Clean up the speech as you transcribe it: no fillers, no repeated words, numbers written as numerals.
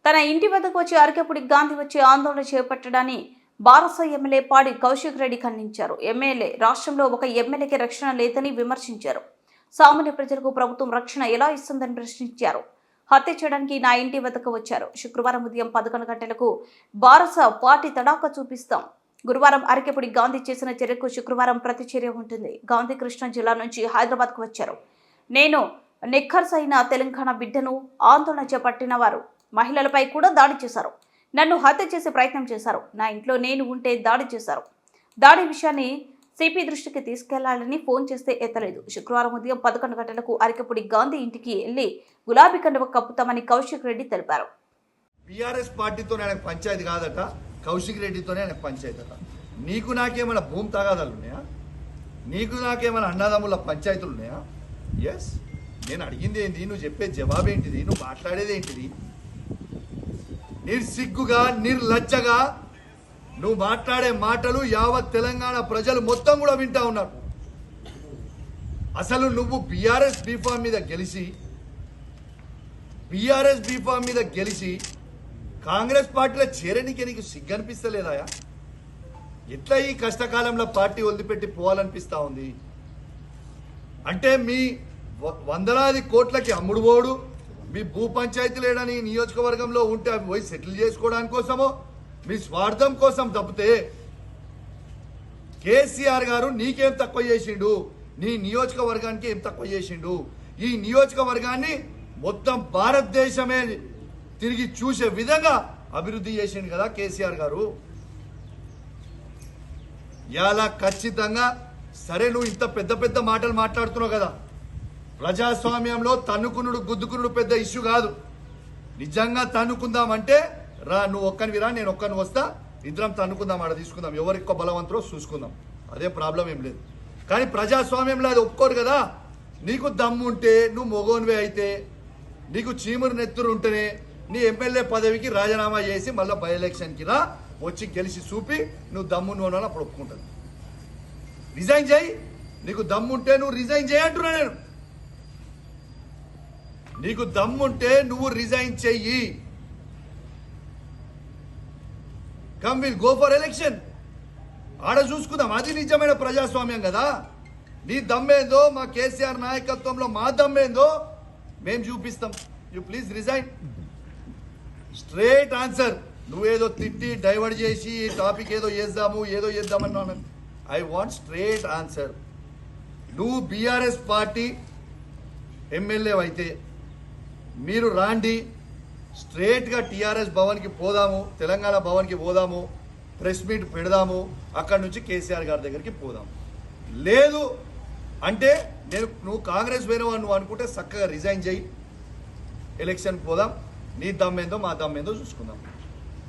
తన ఇంటి వద్దకు వచ్చి అరకెపుడి గాంధీ వచ్చి ఆందోళన చేపట్టడాన్ని బారస ఎమ్మెల్యే పాడి కౌశిక్ రెడ్డి ఖండించారు. ఎమ్మెల్యే రాష్ట్రంలో ఒక ఎమ్మెల్యేకి రక్షణ లేదని విమర్శించారు. సామాన్య ప్రజలకు ప్రభుత్వం రక్షణ ఎలా ఇస్తుందని ప్రశ్నించారు. హత్య చేయడానికి నా ఇంటి వద్దకు వచ్చారు. శుక్రవారం ఉదయం 11 గంటలకు బారస పార్టీ తడాకా చూపిస్తాం. గురువారం అరకెపుడి గాంధీ చేసిన చర్యకు శుక్రవారం ప్రతిచర్య ఉంటుంది. గాంధీ కృష్ణా జిల్లా నుంచి హైదరాబాద్కు వచ్చారు. నేను నిఖర్సైన తెలంగాణ బిడ్డను ఆందోళన చేపట్టిన వారు మహిళలపై కూడా దాడి చేశారు. నన్ను హత్య చేసే ప్రయత్నం చేశారు. నా ఇంట్లో నేను ఉంటే దాడి చేశారు. దాడి విషయాన్ని సిపి దృష్టికి తీసుకెళ్లాలని ఫోన్ చేస్తే ఎత్తలేదు. శుక్రవారం ఉదయం 11 గంటలకు అరకెపుడి గాంధీ ఇంటికి వెళ్లి గులాబీ కండువ కప్పుతామని కౌశిక్ రెడ్డి తెలిపారు. బీఆర్ఎస్ పార్టీతో ఆయనకు పంచాయతీ కాదట, కౌశిక్ రెడ్డితోనే ఆయనకు పంచాయతీ అట. నీకు నాకేమైనా భూమి తగాదాలు ఉన్నాయా? నీకు నాకేమైనా అన్నదమ్ముల పంచాయతీలు ఉన్నాయా? ఎస్, నేను అడిగింది ఏంటి, నువ్వు చెప్పే జవాబు ఏంటిది, నువ్వు మాట్లాడేది ఏంటిది? నిర్సిగ్గుగా నిర్లజ్జగా నువ్వు మాట్లాడే మాటలు యావత్ తెలంగాణ ప్రజలు మొత్తం కూడా వింటా ఉన్నారు. అసలు నువ్వు బీఆర్ఎస్ బీఫామ్ మీద గెలిచి కాంగ్రెస్ పార్టీలో చేరనికి నీకు సిగ్గు అనిపిస్తలేదా? ఎట్లా ఈ కష్టకాలంలో పార్టీ వదిలిపెట్టి పోవాలనిపిస్తా ఉంది? అంటే మీ వందలాది కోట్లకి అమ్ముడు పోడు, మీ భూ పంచాయతీ లేడని నియోజకవర్గంలో ఉంటే అవి పోయి సెటిల్ చేసుకోవడానికి కోసమో మీ స్వార్థం కోసం తప్పితే కేసీఆర్ గారు నీకేం తక్కువ చేసిండు? నీ నియోజకవర్గానికి ఏం తక్కువ చేసిండు? ఈ నియోజకవర్గాన్ని మొత్తం భారతదేశమే తిరిగి చూసే విధంగా అభివృద్ధి చేసిండు కదా కేసీఆర్ గారు. ఇలా ఖచ్చితంగా సరే, నువ్వు ఇంత పెద్ద పెద్ద మాటలు మాట్లాడుతున్నావు కదా, ప్రజాస్వామ్యంలో తన్నుకునుడు గుద్దుకునుడు పెద్ద ఇష్యూ కాదు. నిజంగా తన్నుకుందామంటే రా, నువ్వు ఒక్కనివి రా, నేను ఒక్కని వస్తా, ఇద్దరం తన్నుకుందాం, ఆడ తీసుకుందాం, ఎవరికి బలవంతరో చూసుకుందాం, అదే ప్రాబ్లం ఏం లేదు. కానీ ప్రజాస్వామ్యంలో అది ఒప్పుకోరు కదా. నీకు దమ్ము ఉంటే, నువ్వు మొగోనివే అయితే, నీకు చీమురు నెత్తురు ఉంటేనే నీ ఎమ్మెల్యే పదవికి రాజీనామా చేసి మళ్ళీ బై ఎలక్షన్కి రా, వచ్చి గెలిచి చూపి నువ్వు దమ్ము నువ్వు అప్పుడు ఒప్పుకుంటుంది. రిజైన్ చేయి, నీకు దమ్ముంటే నువ్వు రిజైన్ చేయంటున్నా నేను. నీకు దమ్ముంటే నువ్వు రిజైన్ చెయ్యి. Come will go for election, ఆడ చూసుకుందాం. అది నిజమైన ప్రజాస్వామ్యం కదా. నీ దమ్మేందో, మా కేసీఆర్ నాయకత్వంలో మా దమ్మేందో మేము చూపిస్తాం. You please resign. Straight answer. నువ్వేదో తిట్టి డైవర్ట్ చేసి టాపిక్ ఏదో చేద్దామన్నా, ఐ వాంట్ స్ట్రేట్ ఆన్సర్. నువ్వు బీఆర్ఎస్ పార్టీ ఎమ్మెల్యే అయితే మీరు రాండి, స్ట్రేట్గా టీఆర్ఎస్ భవన్కి పోదాము, తెలంగాణ భవన్కి పోదాము, ప్రెస్ మీట్ పెడదాము, అక్కడి నుంచి కేసీఆర్ గారి దగ్గరికి పోదాము. లేదు అంటే నువ్వు కాంగ్రెస్ వేరేవాడు నువ్వు అనుకుంటే చక్కగా రిజైన్ చేయి, ఎలక్షన్కి పోదాం, నీ దమ్మేందో మా దమ్మేందో చూసుకుందాం.